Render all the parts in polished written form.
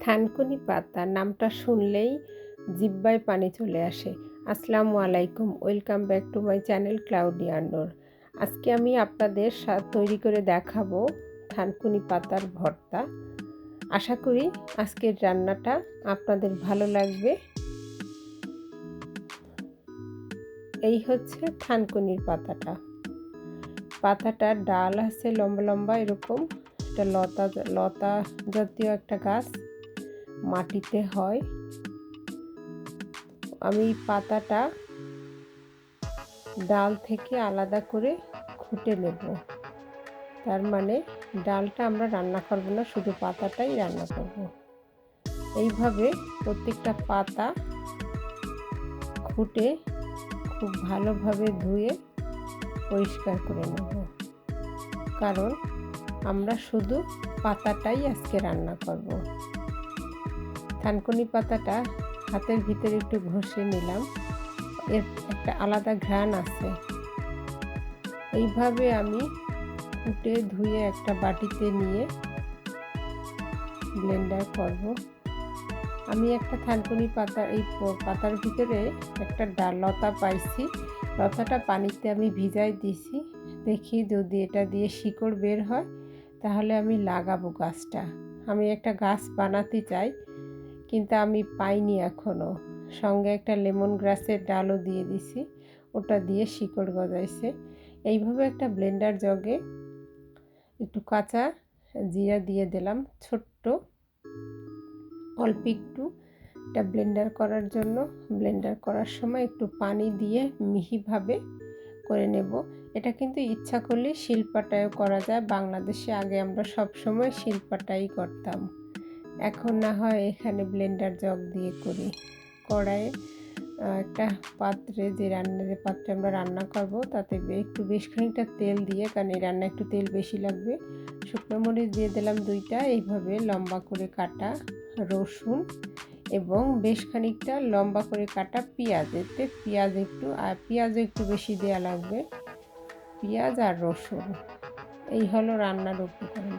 থানকুনি পাতা নামটা শুনলেই জিহ্বায় পানি চলে আসে। আসসালামু আলাইকুম, welcome back to my channel Claudia Noor. আজকে আমি আপনাদের তৈরি করে দেখাবো থানকুনি পাতার ভর্তা। আশা করি আজকের রান্নাটা আপনাদের ভালো লাগবে। এই হচ্ছে থানকুনির পাতাটার ডাল আছে লম্বা লম্বা এরকম। এটা লতা জাতীয় একটা গাছ, মাটিতে হয়। আমি পাতাটা ডাল থেকে আলাদা করে খুঁটে নেব। তার মানে ডালটা আমরা রান্না করব না, শুধু পাতাটাই রান্না করব। এইভাবে প্রত্যেকটা পাতা খুঁটে খুব ভালোভাবে ধুয়ে পরিষ্কার করে নেব, কারণ আমরা শুধু পাতাটাই আজকে রান্না করব। থানকুনি পাতাটা হাতের ভিতরে একটু ঘষে নিলাম, এর একটা আলাদা ঘ্রাণ আছে। এইভাবে আমি কুটে ধুয়ে একটা বাটিতে নিয়ে ব্লেন্ডার করব। আমি একটা থানকুনি পাতার ভিতরে একটা লতা পাইছি। লতাটা পানিতে আমি ভিজাই দিছি, দেখি যদি এটা দিয়ে শিকড় বের হয় তাহলে আমি লাগাবো গাছটা। আমি একটা গাছ বানাতে চাই, কিন্তু আমি পাইনি এখনো। সঙ্গে একটা লেমন গ্রাসের ডালও দিয়ে দিছি, ওটা দিয়ে শিকড় গজাইছে। এইভাবে একটা ব্লেন্ডার জগে একটু কাঁচা জিরা দিয়ে দিলাম, ছোট্ট অল্প একটু। এটা ব্লেন্ডার করার জন্য ব্লেন্ডার করার সময় একটু পানি দিয়ে মিহিভাবে করে নেব। এটা কিন্তু ইচ্ছা করলে শিলপাটায়ও করা যায়। বাংলাদেশে আগে আমরা সব সময় শিলপাটাই করতাম, এখন না হয় এখানে ব্লেন্ডার জগ দিয়ে করি। কড়াইয়ে একটা পাত্রে, যে পাত্রে আমরা রান্না করব, তাতে একটু বেশ খানিকটা তেল দিয়ে, কারণ এই রান্না একটু তেল বেশি লাগবে, শুকনো মরিচ দিয়ে দিলাম 2টা, এইভাবে লম্বা করে কাটা রসুন এবং বেশ খানিকটা লম্বা করে কাটা পেঁয়াজ। এতে পেঁয়াজও একটু বেশি দেওয়া লাগবে। পেঁয়াজ আর রসুন এই হলো রান্নার উপকরণ।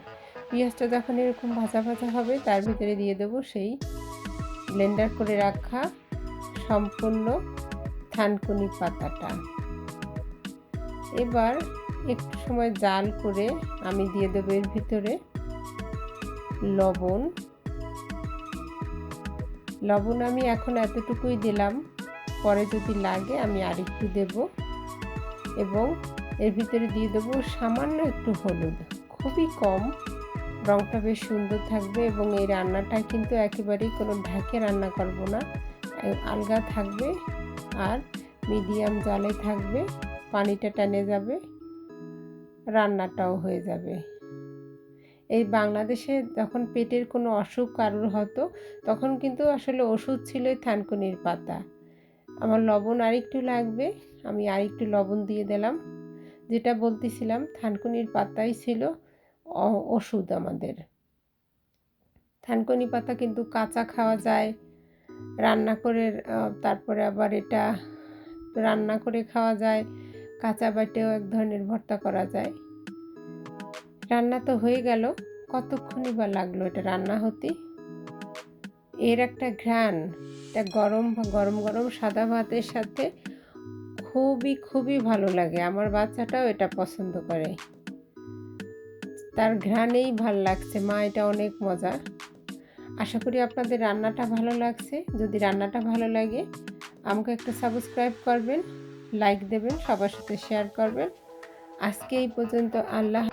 পেঁয়াজটা যখন এরকম ভাজা ভাজা হবে, তার ভিতরে দিয়ে দেবো সেই ব্লেন্ডার করে রাখা সম্পূর্ণ থানকুনি পাতাটা। এবার একটু সময় জাল করে আমি দিয়ে দেবো এর ভিতরে লবণ। আমি এখন এতটুকুই দিলাম, পরে যদি লাগে আমি আরেকটু দেব। এবং এর ভিতরে দিয়ে দেবো সামান্য একটু হলুদ, খুবই কম, রঙটা বেশ সুন্দর থাকবে। এবং এই রান্নাটা কিন্তু একেবারেই কোনো ঢাকে রান্না করব না, আলগা থাকবে আর মিডিয়াম জালে থাকবে। পানিটা টেনে যাবে, রান্নাটাও হয়ে যাবে। এই বাংলাদেশে যখন পেটের কোনো অসুখ কারোর হতো, তখন কিন্তু আসলে ওষুধ ছিল এই থানকুনির পাতা। আমার লবণ আরেকটু লাগবে, আমি আরেকটু লবণ দিয়ে দিলাম। যেটা বলতেছিলাম, থানকুনির পাতাই ছিল ওষুধ আমাদের। থানকুনি পাতা কিন্তু কাঁচা খাওয়া যায়, রান্না করে, তারপরে আবার এটা রান্না করে খাওয়া যায়, কাঁচা বাটেও এক ধরনের ভর্তা করা যায়। রান্না তো হয়ে গেল, কতক্ষণই বা লাগলো এটা রান্না হতে। এর একটা ঘ্রাণ, এটা গরম গরম সাদা ভাতের সাথে খুবই ভালো লাগে। আমার বাচ্চাটাও এটা পছন্দ করে, তার ঘ্রাণেই ভাল লাগছে, মা এটা অনেক মজা। আশা করি আপনাদের রান্নাটা ভালো লাগছে। যদি রান্নাটা ভালো লাগে আমাকে একটা সাবস্ক্রাইব করবেন, লাইক দেবেন, সবার সাথে শেয়ার করবেন। আজকে এই পর্যন্ত। আল্লাহ।